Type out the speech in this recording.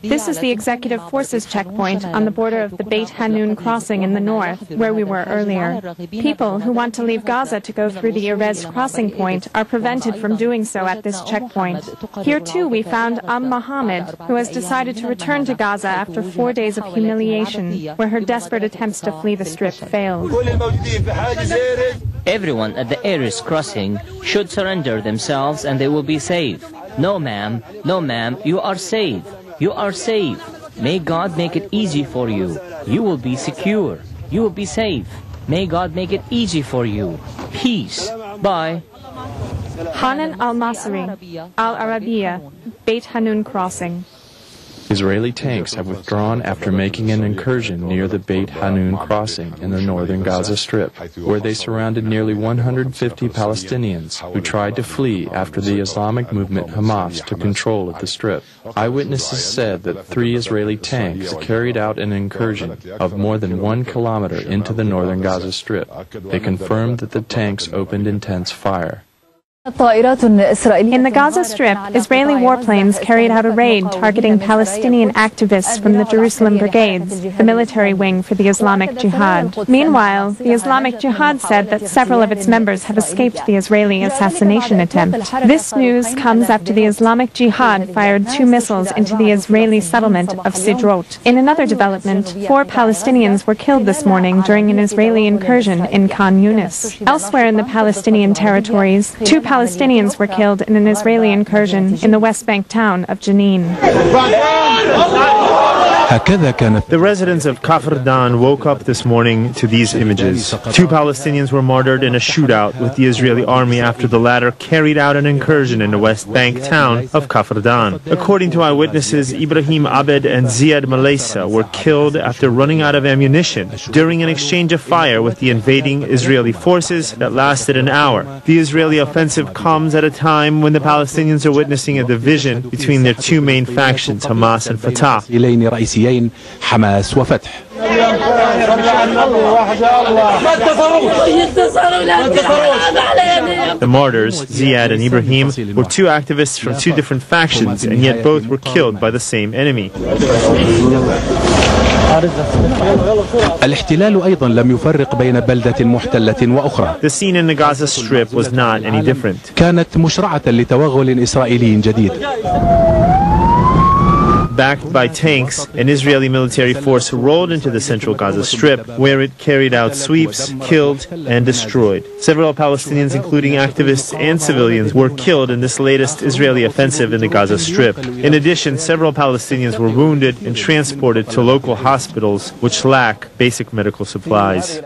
This is the Executive Forces checkpoint on the border of the Beit Hanun crossing in the north, where we were earlier. People who want to leave Gaza to go through the Erez crossing point are prevented from doing so at this checkpoint. Here too we found Mohammed, who has decided to return to Gaza after 4 days of humiliation, where her desperate attempts to flee the Strip failed. Everyone at the Erez crossing should surrender themselves and they will be safe. No ma'am, you are safe. You are safe. May God make it easy for you. You will be secure. You will be safe. May God make it easy for you. Peace. Bye. Hanan al-Masri, Al-Arabiya, Beit Hanun crossing. Israeli tanks have withdrawn after making an incursion near the Beit Hanun crossing in the northern Gaza Strip, where they surrounded nearly 150 Palestinians who tried to flee after the Islamic movement Hamas took control of the Strip. Eyewitnesses said that 3 Israeli tanks carried out an incursion of more than 1 kilometer into the northern Gaza Strip. They confirmed that the tanks opened intense fire. In the Gaza Strip, Israeli warplanes carried out a raid targeting Palestinian activists from the Jerusalem Brigades, the military wing for the Islamic Jihad. Meanwhile, the Islamic Jihad said that several of its members have escaped the Israeli assassination attempt. This news comes after the Islamic Jihad fired 2 missiles into the Israeli settlement of Sderot. In another development, 4 Palestinians were killed this morning during an Israeli incursion in Khan Yunis. Elsewhere in the Palestinian territories, 2 Palestinians were killed in an Israeli incursion in the West Bank town of Jenin. The residents of Kafr Dan woke up this morning to these images. 2 Palestinians were martyred in a shootout with the Israeli army after the latter carried out an incursion in the West Bank town of Kafr Dan. According to eyewitnesses, Ibrahim Abed and Ziad Malaysa were killed after running out of ammunition during an exchange of fire with the invading Israeli forces that lasted an hour. The Israeli offensive comes at a time when the Palestinians are witnessing a division between their 2 main factions, Hamas and Fatah. حماس وفتح. The martyrs, Ziad and Ibrahim, were 2 activists from 2 different factions, and yet both were killed by the same enemy. الاحتلال أيضا لم يفرق بين بلدة محتلة وأخرى. The scene in the Gaza Strip was not any different. كانت مشرعة لتوغل إسرائيلي جديد. Backed by tanks, an Israeli military force rolled into the central Gaza Strip, where it carried out sweeps, killed, and destroyed. Several Palestinians, including activists and civilians, were killed in this latest Israeli offensive in the Gaza Strip. In addition, several Palestinians were wounded and transported to local hospitals, which lack basic medical supplies.